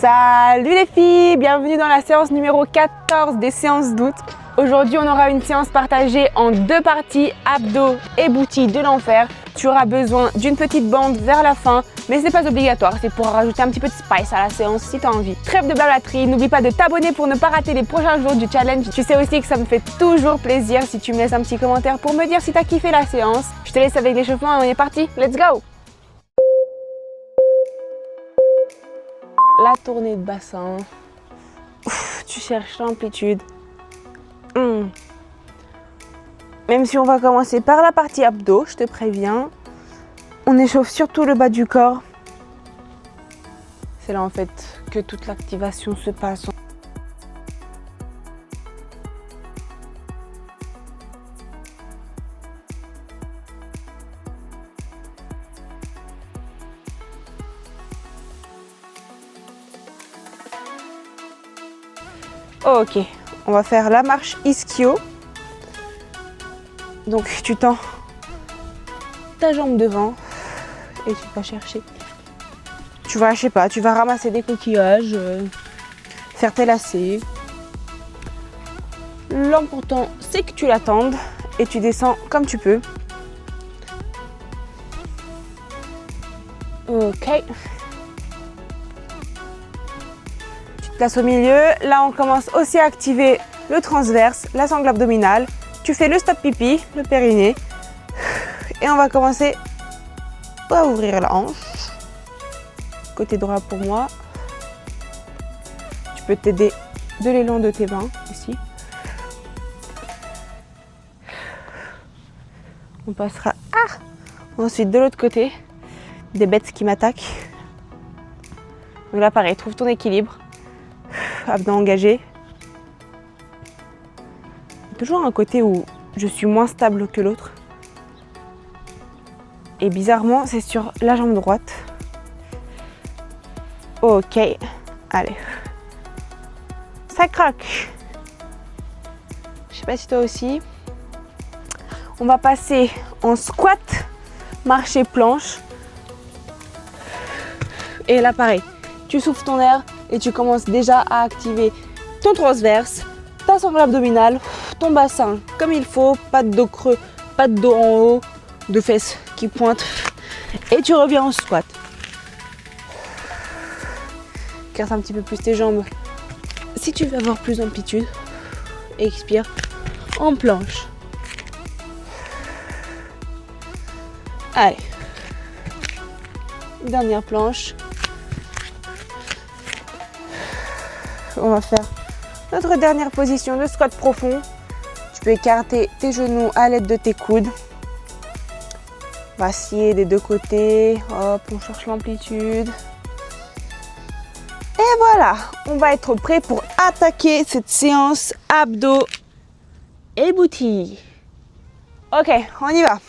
Salut les filles, bienvenue dans la séance numéro 14 des séances d'août. Aujourd'hui, on aura une séance partagée en deux parties, abdos et booty de l'enfer. Tu auras besoin d'une petite bande vers la fin, mais ce n'est pas obligatoire, c'est pour rajouter un petit peu de spice à la séance si tu as envie. Trêve de blablaterie, n'oublie pas de t'abonner pour ne pas rater les prochains jours du challenge. Tu sais aussi que ça me fait toujours plaisir si tu me laisses un petit commentaire pour me dire si tu as kiffé la séance. Je te laisse avec l'échauffement et on est parti, let's go! La tournée de bassin, tu cherches l'amplitude. Même si on va commencer par la partie abdos, je te préviens, on échauffe surtout le bas du corps. C'est là en fait que toute l'activation se passe. Ok, on va faire la marche ischio. Donc tu tends ta jambe devant et tu vas chercher. Tu vas, je sais pas, tu vas ramasser des coquillages, faire tes lacets. L'important c'est que tu l'attendes et tu descends comme tu peux. Ok. Tu te places au milieu. Là on commence aussi à activer le transverse, la sangle abdominale. Tu fais le stop pipi, le périnée. Et on va commencer à ouvrir la hanche. Côté droit pour moi. Tu peux t'aider de l'élan de tes mains ici. On passera ensuite de l'autre côté. Des bêtes qui m'attaquent. Donc là pareil, trouve ton équilibre. Abdos engagés. Toujours un côté où je suis moins stable que l'autre. Et bizarrement, c'est sur la jambe droite. Ok, allez. Ça craque. Je sais pas si toi aussi. On va passer en squat, marcher planche. Et là, pareil, tu souffles ton air et tu commences déjà à activer ton transverse, ta sangle abdominale, ton bassin comme il faut, pas de dos creux, pas de dos en haut, de fesses qui pointent. Et tu reviens en squat. Écarte un petit peu plus tes jambes si tu veux avoir plus d'amplitude. Expire en planche. Allez. Dernière planche. On va faire notre dernière position de squat profond. Tu peux écarter tes genoux à l'aide de tes coudes. Vaciller des deux côtés. Hop, on cherche l'amplitude. Et voilà, on va être prêt pour attaquer cette séance abdos et booty. Ok, on y va.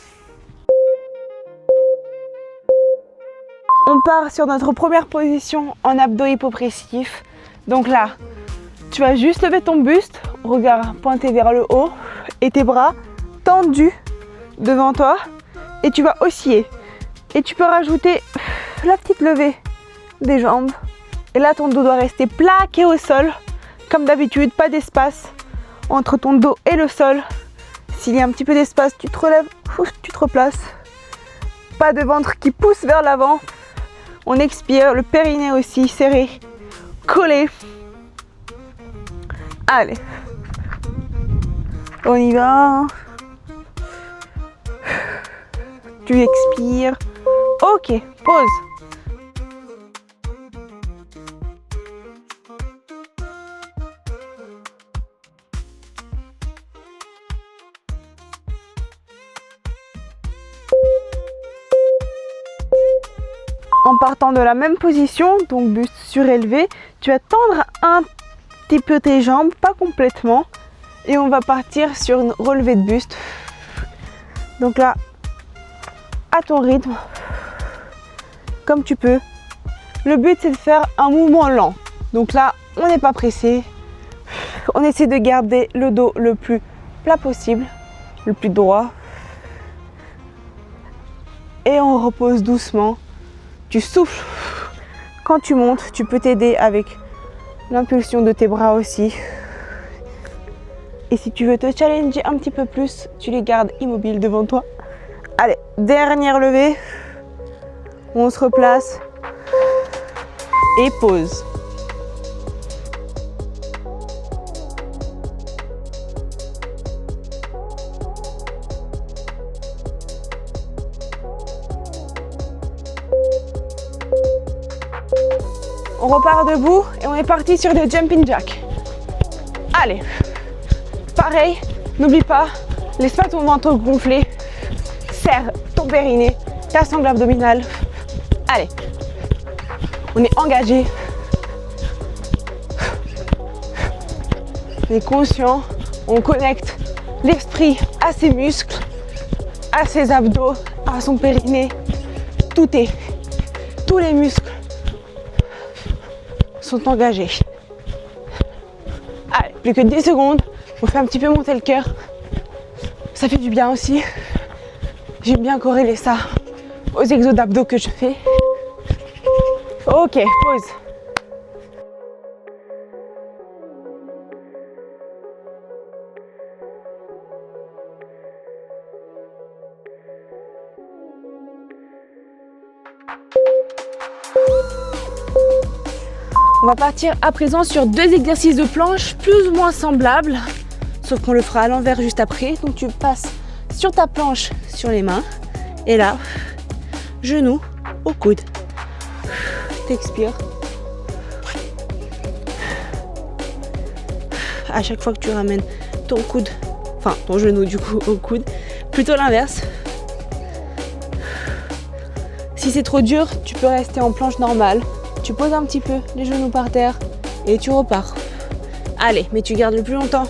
On part sur notre première position en abdos hypopressifs. Donc là, tu vas juste lever ton buste, regard pointé vers le haut et tes bras tendus devant toi et tu vas osciller. Et tu peux rajouter la petite levée des jambes. Et là, ton dos doit rester plaqué au sol. Comme d'habitude, pas d'espace entre ton dos et le sol. S'il y a un petit peu d'espace, tu te relèves, tu te replaces. Pas de ventre qui pousse vers l'avant. On expire, le périnée aussi serré, collé. Allez, on y va. Tu expires. Ok, pause. En partant de la même position, donc buste surélevé, tu vas tendre un petit peu tes jambes, pas complètement, et on va partir sur une relevée de buste. Donc là, à ton rythme, comme tu peux. Le but c'est de faire un mouvement lent. Donc là, on n'est pas pressé. On essaie de garder le dos le plus plat possible, le plus droit. Et on repose doucement. Tu souffles Quand tu montes, tu peux t'aider avec l'impulsion de tes bras aussi. Et si tu veux te challenger un petit peu plus, tu les gardes immobiles devant toi. Allez, dernière levée. On se replace et pause. On repart debout et on est parti sur des jumping jacks. Allez, pareil, n'oublie pas, laisse pas ton ventre gonfler. Serre ton périnée, ta sangle abdominale. Allez, on est engagé. On est conscient, on connecte l'esprit à ses muscles, à ses abdos, à son périnée. Tous les muscles sont engagés. Allez, plus que 10 secondes, on fait un petit peu monter le cœur. Ça fait du bien aussi. J'aime bien corréler ça aux exos d'abdos que je fais. Ok, pause. On va partir à présent sur 2 exercices de planche plus ou moins semblables, sauf qu'on le fera à l'envers juste après. Donc tu passes sur ta planche sur les mains et là, genou au coude. T'expires. À chaque fois que tu ramènes ton coude, enfin ton genou du coup au coude, plutôt l'inverse. Si c'est trop dur, tu peux rester en planche normale. Tu poses un petit peu les genoux par terre et tu repars. Allez, mais tu gardes le plus longtemps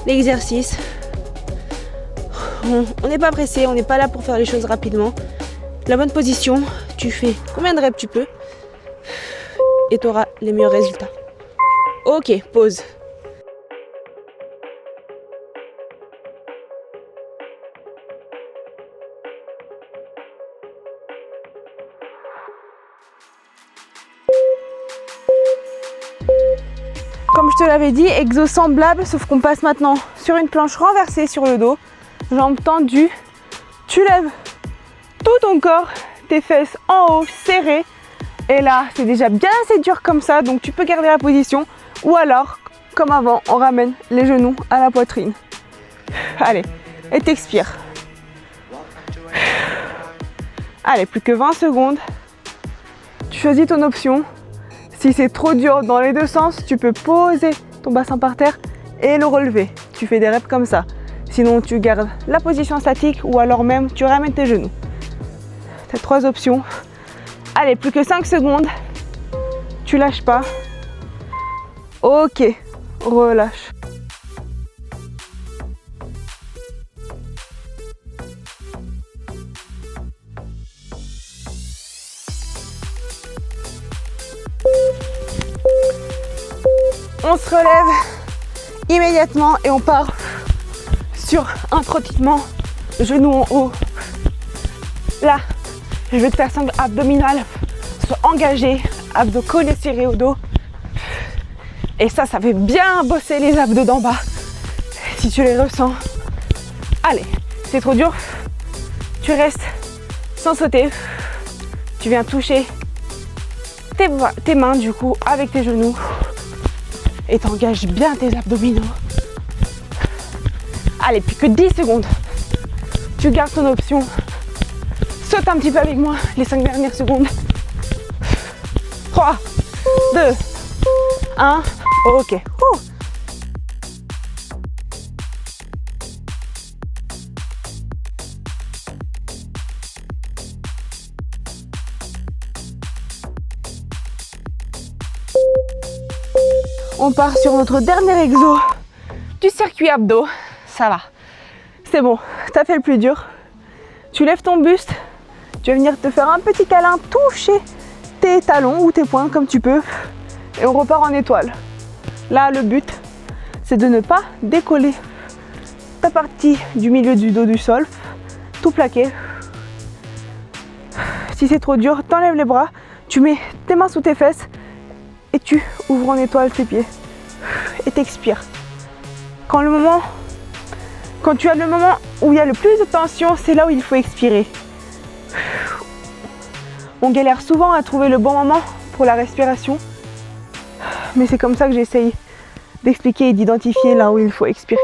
l'exercice. On n'est pas pressé, on n'est pas là pour faire les choses rapidement. La bonne position, tu fais combien de reps tu peux et tu auras les meilleurs résultats. Ok, pause. Comme je te l'avais dit, exo semblable, sauf qu'on passe maintenant sur une planche renversée sur le dos, jambes tendues. Tu lèves tout ton corps, tes fesses en haut, serrées. Et là, c'est déjà bien assez dur comme ça, donc tu peux garder la position. Ou alors, comme avant, on ramène les genoux à la poitrine. Allez, et t'expires. Allez, plus que 20 secondes. Tu choisis ton option. Si c'est trop dur dans les deux sens, tu peux poser ton bassin par terre et le relever. Tu fais des reps comme ça. Sinon, tu gardes la position statique ou alors même tu ramènes tes genoux. Tu as 3 options. Allez, plus que 5 secondes. Tu lâches pas. Ok, relâche. On se relève immédiatement et on part sur un trottement, genoux en haut. Là, je vais te faire sangle abdominale, sois engagé, abdos collés serrés au dos. Et ça fait bien bosser les abdos d'en bas, si tu les ressens. Allez, c'est trop dur, tu restes sans sauter. Tu viens toucher tes mains du coup avec tes genoux. Et t'engages bien tes abdominaux. Allez, plus que 10 secondes. Tu gardes ton option. Saute un petit peu avec moi les 5 dernières secondes. 3, 2, 1. Ok. On part sur notre dernier exo du circuit abdos. Ça va, c'est bon, t'as fait le plus dur. Tu lèves ton buste, tu vas venir te faire un petit câlin, toucher tes talons ou tes poings comme tu peux. Et on repart en étoile. Là, le but, c'est de ne pas décoller ta partie du milieu du dos du sol, tout plaqué. Si c'est trop dur, t'enlèves les bras, Tu mets tes mains sous tes fesses et tu ouvres en étoile tes pieds. Et t'expires. Quand tu as le moment où il y a le plus de tension, c'est là où il faut expirer. On galère souvent à trouver le bon moment pour la respiration, mais c'est comme ça que j'essaye d'expliquer et d'identifier là où il faut expirer.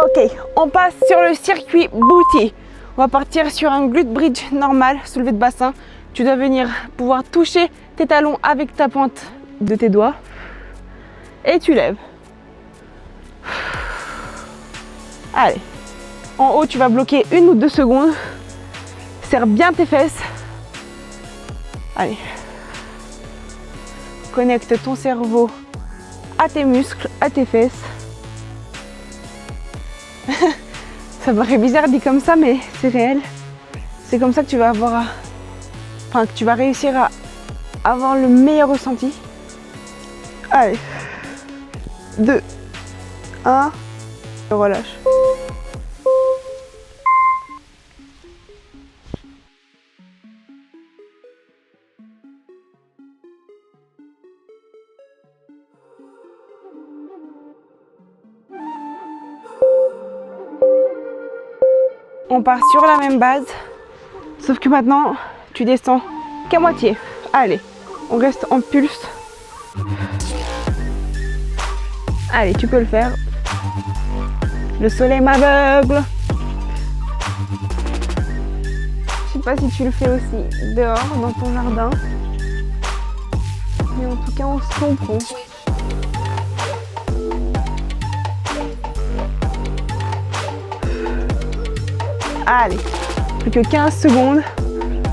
Ok, on passe sur le circuit booty. On va partir sur un glute bridge normal, soulevé de bassin. Tu dois venir pouvoir toucher tes talons avec ta pointe de tes doigts. Et tu lèves. Allez. En haut, tu vas bloquer 1 ou 2 secondes. Serre bien tes fesses. Allez. Connecte ton cerveau à tes muscles, à tes fesses. Ça paraît bizarre dit comme ça, mais c'est réel. C'est comme ça que tu vas que tu vas réussir à avoir le meilleur ressenti. Allez. 2, 1, relâche. On part sur la même base, sauf que maintenant, tu descends qu'à moitié. Allez, on reste en pulse. Allez, tu peux le faire. Le soleil m'aveugle. Je sais pas si tu le fais aussi dehors, dans ton jardin. Mais en tout cas, on se comprend. Allez, plus que 15 secondes.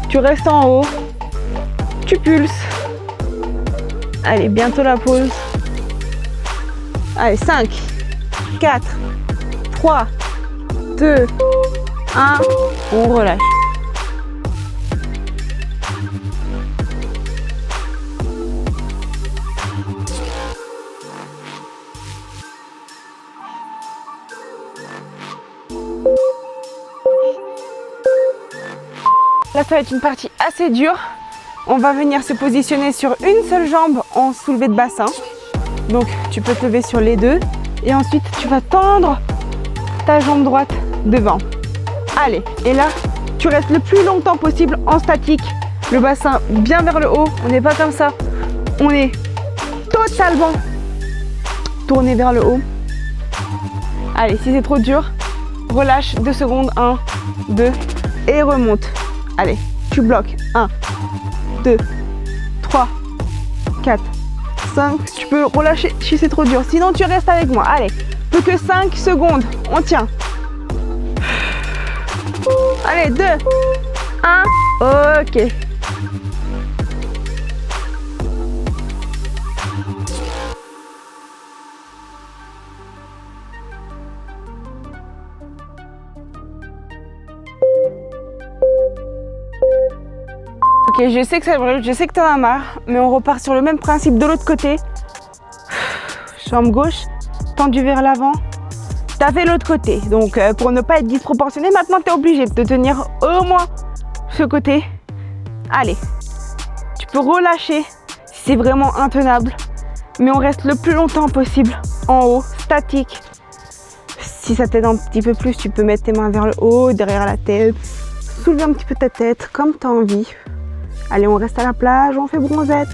Tu restes en haut. Tu pulses. Allez, bientôt la pause. Allez, 5, 4, 3, 2, 1. On relâche. Là, ça va être une partie assez dure. On va venir se positionner sur une seule jambe en soulevé de bassin. Donc, tu peux te lever sur les deux. Et ensuite, tu vas tendre ta jambe droite devant. Allez, et là, tu restes le plus longtemps possible en statique. Le bassin bien vers le haut. On n'est pas comme ça. On est totalement tourné vers le haut. Allez, si c'est trop dur, relâche 2 secondes. 1, 2 et remonte. Allez, tu bloques. 1, 2, 3, 4, 5. Tu peux relâcher si c'est trop dur. Sinon, tu restes avec moi. Allez, plus que 5 secondes. On tient. Allez, 2, 1. Ok. Ok, je sais que ça brûle, je sais que t'en as marre, mais on repart sur le même principe de l'autre côté. Jambe gauche, tendue vers l'avant. T'as fait l'autre côté, donc pour ne pas être disproportionné, maintenant t'es obligé de tenir au moins ce côté. Allez, tu peux relâcher si c'est vraiment intenable, mais on reste le plus longtemps possible en haut, statique. Si ça t'aide un petit peu plus, tu peux mettre tes mains vers le haut, derrière la tête, soulever un petit peu ta tête comme t'as envie. Allez, on reste à la plage, on fait bronzette.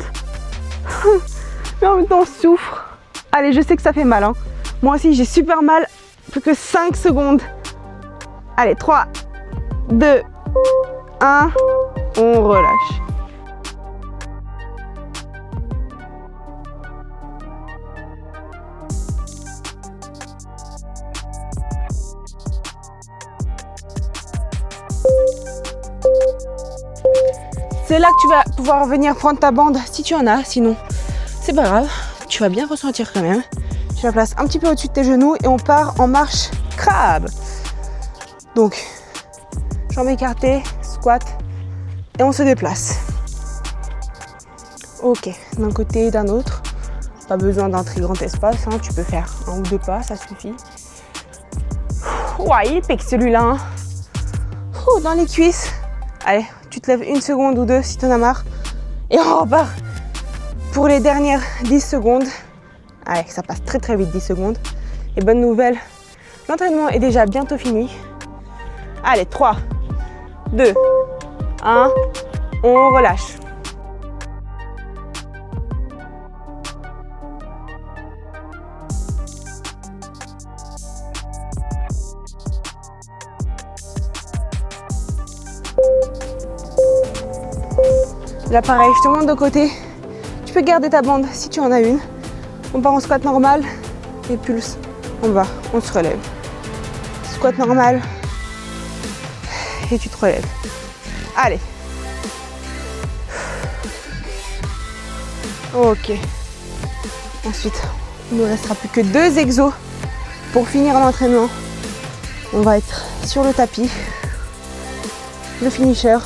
Mais en même temps, on souffre. Allez, je sais que ça fait mal. Hein. Moi aussi, j'ai super mal. Plus que 5 secondes. Allez, 3, 2, 1. On relâche. C'est là que tu vas pouvoir venir prendre ta bande si tu en as, sinon c'est pas grave, tu vas bien ressentir quand même. Tu la places un petit peu au-dessus de tes genoux et on part en marche crabe. Donc, jambes écartées, squat et on se déplace. Ok, d'un côté et d'un autre. Pas besoin d'un très grand espace, hein. Tu peux faire 1 ou 2 pas, ça suffit. Ouah, il pique celui-là. Hein. Dans les cuisses. Allez, tu te lèves 1 seconde ou 2 si t'en as marre. Et on repart pour les dernières 10 secondes. Allez, ça passe très très vite, 10 secondes. Et bonne nouvelle, l'entraînement est déjà bientôt fini. Allez, 3, 2, 1, on relâche. Là pareil, je te montre de côté. Tu peux garder ta bande si tu en as une. On part en squat normal et pulse en bas, on se relève. Squat normal et tu te relèves. Allez. Ok. Ensuite, il ne nous restera plus que 2 exos pour finir l'entraînement. On va être sur le tapis. Le finisher.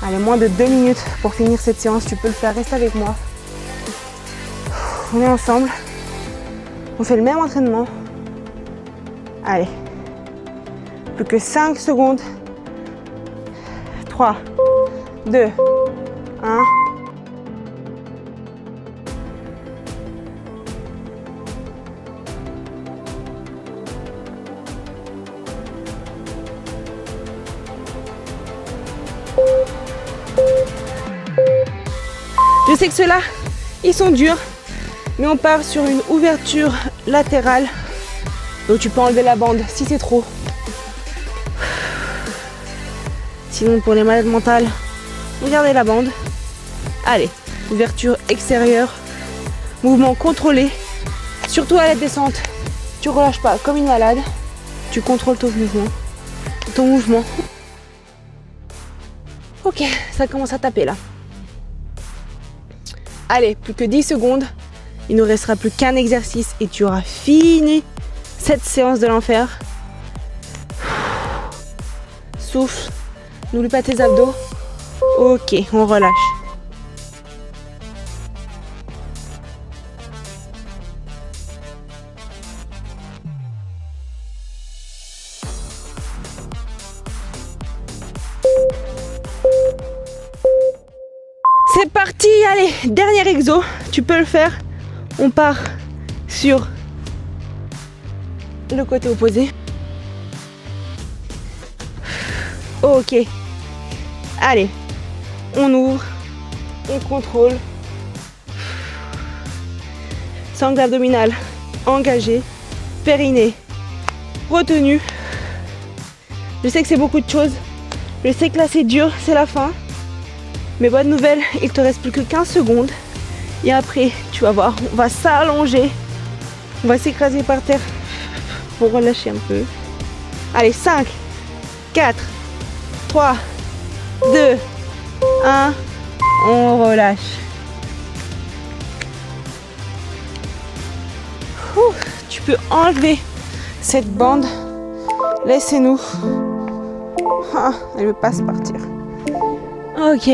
Allez, moins de 2 minutes pour finir cette séance. Tu peux le faire, reste avec moi. On est ensemble. On fait le même entraînement. Allez. Plus que 5 secondes. 3, 2, 1. Je sais que ceux-là, ils sont durs, mais on part sur une ouverture latérale. Donc tu peux enlever la bande si c'est trop. Sinon, pour les malades mentales, on garde la bande. Allez, ouverture extérieure, mouvement contrôlé. Surtout à la descente, tu relâches pas comme une malade. Tu contrôles ton mouvement. Ok, ça commence à taper là. Allez, plus que 10 secondes. Il ne nous restera plus qu'un exercice et tu auras fini cette séance de l'enfer. Souffle. N'oublie pas tes abdos. Ok, on relâche. C'est parti, allez, dernier exo, tu peux le faire. On part sur le côté opposé. Ok, allez, on ouvre, on contrôle. Sangle abdominale engagée, périnée retenu. Je sais que c'est beaucoup de choses, je sais que là c'est dur, c'est la fin. Mais bonne nouvelle, il te reste plus que 15 secondes. Et après, tu vas voir, on va s'allonger. On va s'écraser par terre pour relâcher un peu. Allez, 5, 4, 3, 2, 1. On relâche. Tu peux enlever cette bande. Laissez-nous. Elle ne veut pas se partir. Ok.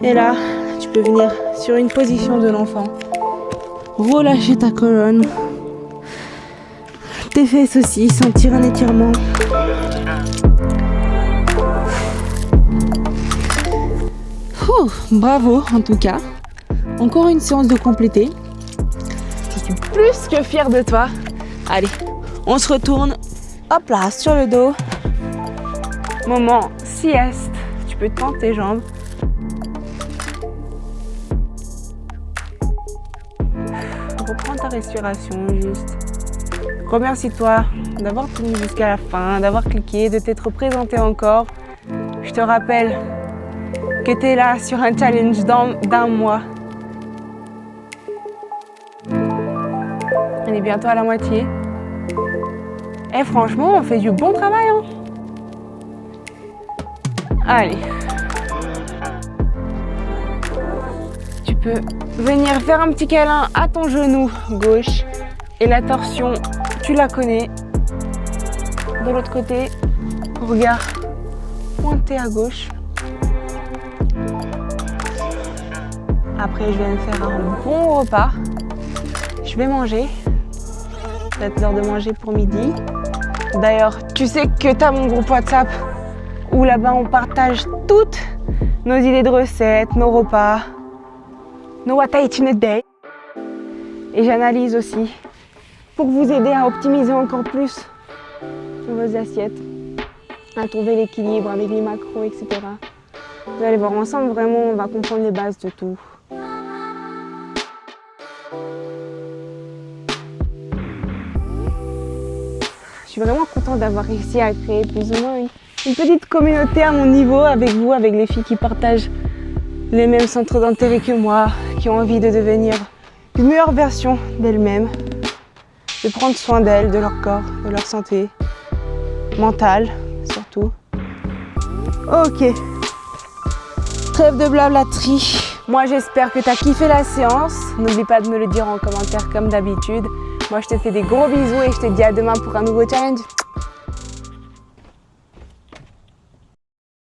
Et là, tu peux venir sur une position de l'enfant. Relâcher ta colonne. Tes fesses aussi, sentir un étirement. Bravo en tout cas. Encore une séance de compléter. Je suis plus que fière de toi. Allez, on se retourne. Hop là, sur le dos. Moment sieste. Tu peux tendre tes jambes. Reprends ta respiration juste. Remercie-toi d'avoir tenu jusqu'à la fin, d'avoir cliqué, de t'être présenté encore. Je te rappelle que tu es là sur un challenge d'un mois. On est bientôt à la moitié. Et franchement, on fait du bon travail. Hein. Allez. Tu peux venir faire un petit câlin à ton genou gauche. Et la torsion, tu la connais. De l'autre côté, regard pointé à gauche. Après, je vais me faire un bon repas. Je vais manger. Ça va être l'heure de manger pour midi. D'ailleurs, tu sais que tu as mon groupe WhatsApp où là-bas on partage toutes nos idées de recettes, nos repas, nos what I eat in a day. Et j'analyse aussi pour vous aider à optimiser encore plus vos assiettes, à trouver l'équilibre avec les macros, etc. Vous allez voir ensemble, vraiment, on va comprendre les bases de tout. Je suis vraiment contente d'avoir réussi à créer plus ou moins une petite communauté à mon niveau avec vous, avec les filles qui partagent les mêmes centres d'intérêt que moi, qui ont envie de devenir une meilleure version d'elles-mêmes, de prendre soin d'elles, de leur corps, de leur santé mentale surtout. Ok, trêve de blablaterie. Moi j'espère que tu as kiffé la séance. N'oublie pas de me le dire en commentaire comme d'habitude. Moi je te fais des gros bisous et je te dis à demain pour un nouveau challenge.